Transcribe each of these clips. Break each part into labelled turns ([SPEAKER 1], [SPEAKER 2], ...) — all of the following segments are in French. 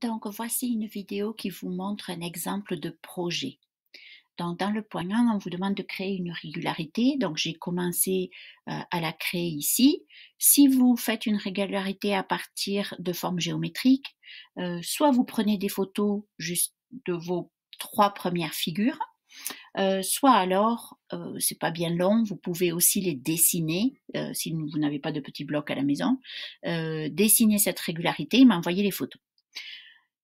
[SPEAKER 1] Donc, voici une vidéo qui vous montre un exemple de projet. Donc, dans le point 1, on vous demande de créer une régularité. Donc, j'ai commencé à la créer ici. Si vous faites une régularité à partir de formes géométriques, soit vous prenez des photos juste de vos 3 premières figures, soit alors, c'est pas bien long, vous pouvez aussi les dessiner, si vous n'avez pas de petits blocs à la maison. Dessiner cette régularité et m'envoyer les photos.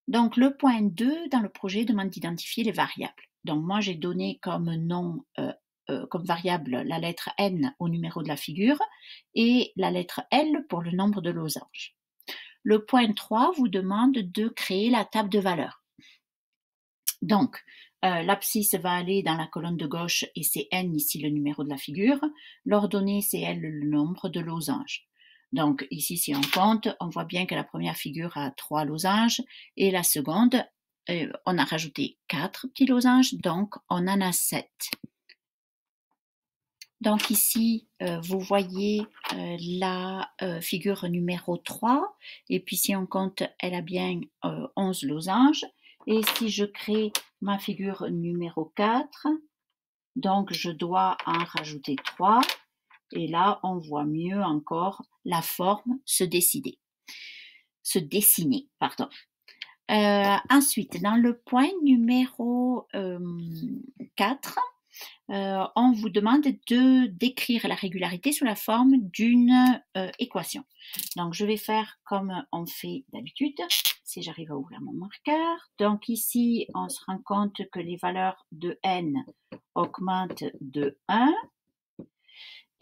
[SPEAKER 1] Donc, le point 2 dans le projet demande d'identifier les variables. Donc, moi, j'ai donné comme nom, comme variable la lettre N au numéro de la figure et la lettre L pour le nombre de losanges. Le point 3 vous demande de créer la table de valeurs. Donc, l'abscisse va aller dans la colonne de gauche et c'est N ici le numéro de la figure. L'ordonnée, c'est L le nombre de losanges. Donc ici, si on compte, on voit bien que la première figure a 3 losanges et la seconde, on a rajouté 4 petits losanges, donc on en a 7. Donc ici, vous voyez la figure numéro 3 et puis si on compte, elle a bien 11 losanges. Et si je crée ma figure numéro 4, donc je dois en rajouter 3. Et là, on voit mieux encore la forme se dessiner. Ensuite, dans le point numéro 4, on vous demande de décrire la régularité sous la forme d'une équation. Donc, je vais faire comme on fait d'habitude, si j'arrive à ouvrir mon marqueur. Donc, ici, on se rend compte que les valeurs de n augmentent de 1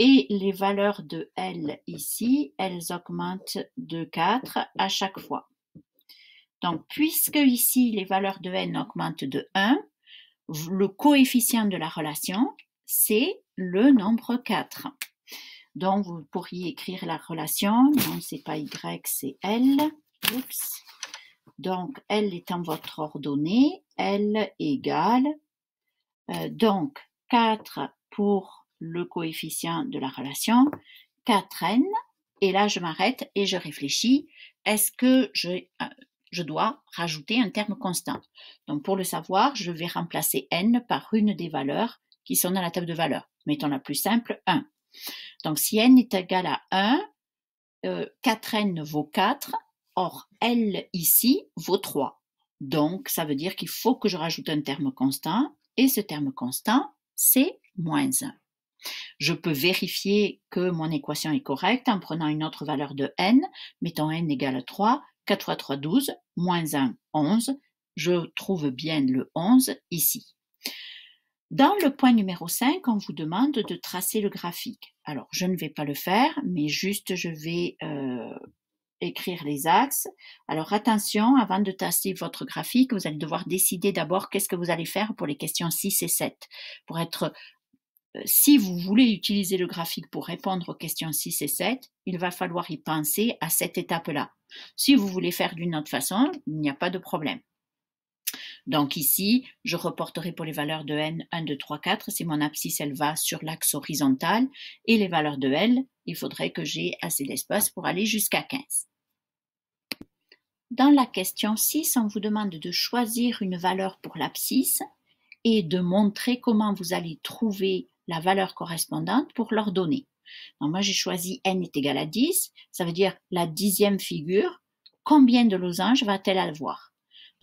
[SPEAKER 1] et les valeurs de L ici, elles augmentent de 4 à chaque fois. Donc, puisque ici, les valeurs de n augmentent de 1, le coefficient de la relation, c'est le nombre 4. Donc, vous pourriez écrire la relation. Non, c'est pas Y, c'est L. Oups. Donc, L étant votre ordonnée, L égale, donc, 4 pour le coefficient de la relation, 4n, et là, je m'arrête et je réfléchis. Est-ce que je dois rajouter un terme constant? Donc, pour le savoir, je vais remplacer n par une des valeurs qui sont dans la table de valeurs. Mettons la plus simple, 1. Donc, si n est égal à 1, 4n vaut 4, or L ici vaut 3. Donc, ça veut dire qu'il faut que je rajoute un terme constant, et ce terme constant, c'est moins 1. Je peux vérifier que mon équation est correcte en prenant une autre valeur de n, mettons n égale 3, 4 fois 3, 12, moins 1, 11. Je trouve bien le 11 ici. Dans le point numéro 5, on vous demande de tracer le graphique. Alors, je ne vais pas le faire, mais juste je vais écrire les axes. Alors, attention, avant de tracer votre graphique, vous allez devoir décider d'abord qu'est-ce que vous allez faire pour les questions 6 et 7. Pour être si vous voulez utiliser le graphique pour répondre aux questions 6 et 7, il va falloir y penser à cette étape-là. Si vous voulez faire d'une autre façon, il n'y a pas de problème. Donc ici, je reporterai pour les valeurs de n 1, 2, 3, 4 si mon abscisse elle va sur l'axe horizontal et les valeurs de L, il faudrait que j'ai assez d'espace pour aller jusqu'à 15. Dans la question 6, on vous demande de choisir une valeur pour l'abscisse et de montrer comment vous allez trouver la valeur correspondante pour l'ordonnée. Donc moi, j'ai choisi n est égal à 10, ça veut dire la 10e figure, combien de losanges va-t-elle avoir?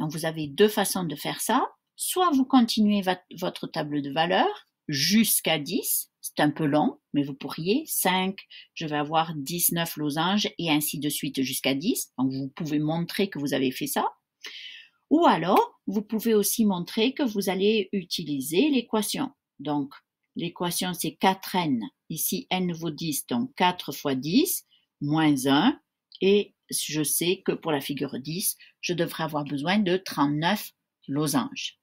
[SPEAKER 1] Donc vous avez deux façons de faire ça. Soit vous continuez votre table de valeurs jusqu'à 10, c'est un peu long, mais vous pourriez 5, je vais avoir 19 losanges et ainsi de suite jusqu'à 10. Donc vous pouvez montrer que vous avez fait ça. Ou alors, vous pouvez aussi montrer que vous allez utiliser l'équation. Donc, l'équation, c'est 4n. Ici, n vaut 10, donc 4 fois 10, moins 1. Et je sais que pour la figure 10, je devrais avoir besoin de 39 losanges.